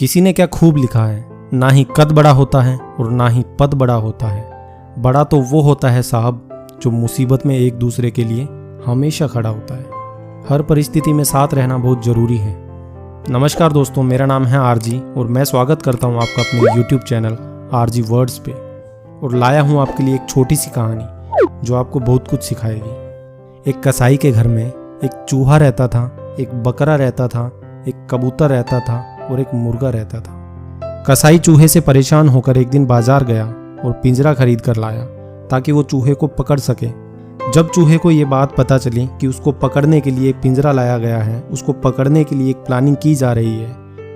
किसी ने क्या खूब लिखा है, ना ही कद बड़ा होता है और ना ही पद बड़ा होता है। बड़ा तो वो होता है साहब जो मुसीबत में एक दूसरे के लिए हमेशा खड़ा होता है। हर परिस्थिति में साथ रहना बहुत ज़रूरी है। नमस्कार दोस्तों, मेरा नाम है आरजी और मैं स्वागत करता हूं आपका अपने यूट्यूब चैनल आरजी वर्ड्स पे। और लाया हूं आपके लिए एक छोटी सी कहानी जो आपको बहुत कुछ सिखाएगी। एक कसाई के घर में एक चूहा रहता था, एक बकरा रहता था, एक कबूतर रहता था और एक मुर्गा रहता था। कसाई चूहे से परेशान होकर एक दिन बाजार गया और पिंजरा खरीद कर लाया ताकि वो चूहे को पकड़ सके। जब चूहे को ये बात पता चली कि उसको पकड़ने के लिए एक पिंजरा लाया गया है, उसको पकड़ने के लिए एक प्लानिंग की जा रही है,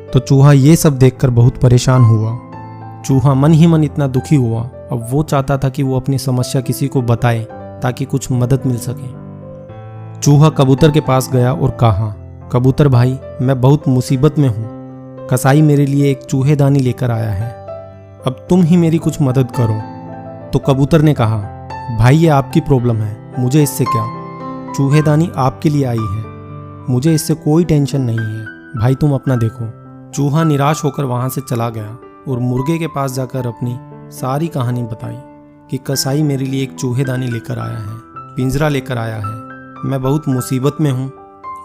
तो चूहा ये सब देखकर बहुत परेशान हुआ। चूहा मन ही मन इतना दुखी हुआ। अब वो चाहता था कि वो अपनी समस्या किसी को बताए ताकि कुछ मदद मिल सके। चूहा कबूतर के पास गया और कहा, कबूतर भाई, मैं बहुत मुसीबत में हूँ। कसाई मेरे लिए एक चूहेदानी लेकर आया है, अब तुम ही मेरी कुछ मदद करो। तो कबूतर ने कहा, भाई ये आपकी प्रॉब्लम है, मुझे इससे क्या। चूहेदानी आपके लिए आई है, मुझे इससे कोई टेंशन नहीं है, भाई तुम अपना देखो। चूहा निराश होकर वहाँ से चला गया और मुर्गे के पास जाकर अपनी सारी कहानी बताई कि कसाई मेरे लिए एक चूहेदानी लेकर आया है, पिंजरा लेकर आया है, मैं बहुत मुसीबत में हूँ,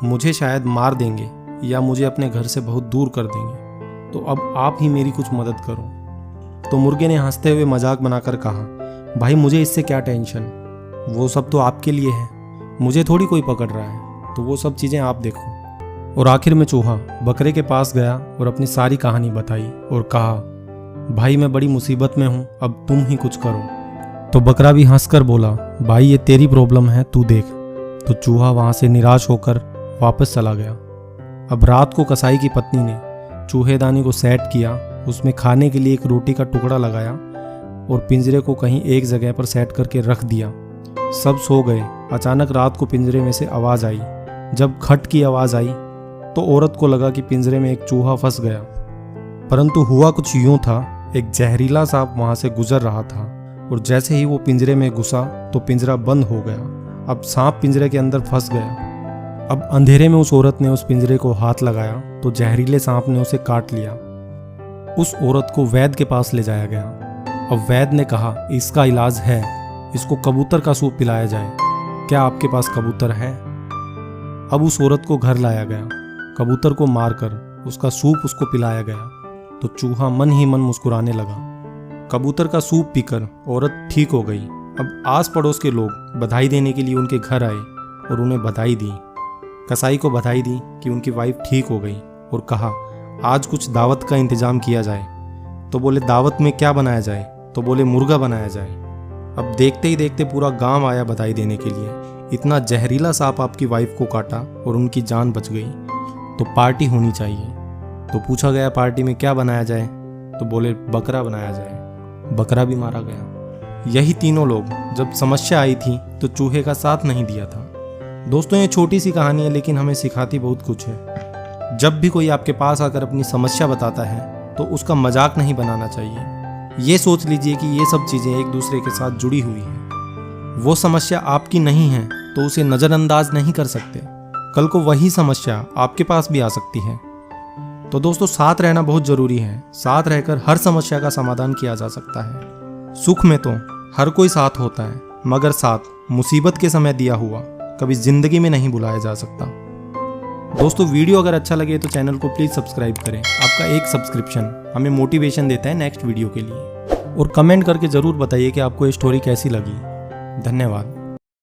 मुझे शायद मार देंगे या मुझे अपने घर से बहुत दूर कर देंगे, तो अब आप ही मेरी कुछ मदद करो। तो मुर्गे ने हंसते हुए मजाक बनाकर कहा, भाई मुझे इससे क्या टेंशन, वो सब तो आपके लिए है, मुझे थोड़ी कोई पकड़ रहा है, तो वो सब चीज़ें आप देखो। और आखिर में चूहा बकरे के पास गया और अपनी सारी कहानी बताई और कहा, भाई मैं बड़ी मुसीबत में हूँ, अब तुम ही कुछ करो। तो बकरा भी हंसकर बोला, भाई ये तेरी प्रॉब्लम है, तू देख। तो चूहा वहाँ से निराश होकर वापस चला गया। अब रात को कसाई की पत्नी ने चूहेदानी को सेट किया, उसमें खाने के लिए एक रोटी का टुकड़ा लगाया और पिंजरे को कहीं एक जगह पर सेट करके रख दिया। सब सो गए। अचानक रात को पिंजरे में से आवाज़ आई। जब खट की आवाज़ आई तो औरत को लगा कि पिंजरे में एक चूहा फंस गया, परंतु हुआ कुछ यूं था, एक जहरीला सांप वहाँ से गुजर रहा था और जैसे ही वो पिंजरे में घुसा तो पिंजरा बंद हो गया। अब सांप पिंजरे के अंदर फंस गया। अब अंधेरे में उस औरत ने उस पिंजरे को हाथ लगाया तो जहरीले सांप ने उसे काट लिया। उस औरत को वैद्य के पास ले जाया गया। अब वैद्य ने कहा, इसका इलाज है, इसको कबूतर का सूप पिलाया जाए, क्या आपके पास कबूतर है। अब उस औरत को घर लाया गया, कबूतर को मारकर उसका सूप उसको पिलाया गया तो चूहा मन ही मन मुस्कुराने लगा। कबूतर का सूप पीकर औरत ठीक हो गई। अब आस पड़ोस के लोग बधाई देने के लिए उनके घर आए और उन्हें बधाई दी। कसाई को बधाई दी कि उनकी वाइफ ठीक हो गई और कहा, आज कुछ दावत का इंतजाम किया जाए। तो बोले, दावत में क्या बनाया जाए। तो बोले, मुर्गा बनाया जाए। अब देखते ही देखते पूरा गांव आया बधाई देने के लिए। इतना जहरीला सांप आपकी वाइफ को काटा और उनकी जान बच गई, तो पार्टी होनी चाहिए। तो पूछा गया, पार्टी में क्या बनाया जाए। तो बोले, बकरा बनाया जाए। बकरा भी मारा गया। यही तीनों लोग जब समस्या आई थी तो चूहे का साथ नहीं दिया था। दोस्तों ये छोटी सी कहानी है लेकिन हमें सिखाती बहुत कुछ है। जब भी कोई आपके पास आकर अपनी समस्या बताता है तो उसका मजाक नहीं बनाना चाहिए। ये सोच लीजिए कि ये सब चीज़ें एक दूसरे के साथ जुड़ी हुई हैं। वो समस्या आपकी नहीं है तो उसे नज़रअंदाज नहीं कर सकते। कल को वही समस्या आपके पास भी आ सकती है। तो दोस्तों साथ रहना बहुत ज़रूरी है। साथ रहकर हर समस्या का समाधान किया जा सकता है। सुख में तो हर कोई साथ होता है, मगर साथ मुसीबत के समय दिया हुआ कभी जिंदगी में नहीं भुलाया जा सकता। दोस्तों वीडियो अगर अच्छा लगे तो चैनल को प्लीज़ सब्सक्राइब करें। आपका एक सब्सक्रिप्शन हमें मोटिवेशन देता है नेक्स्ट वीडियो के लिए। और कमेंट करके ज़रूर बताइए कि आपको ये स्टोरी कैसी लगी। धन्यवाद।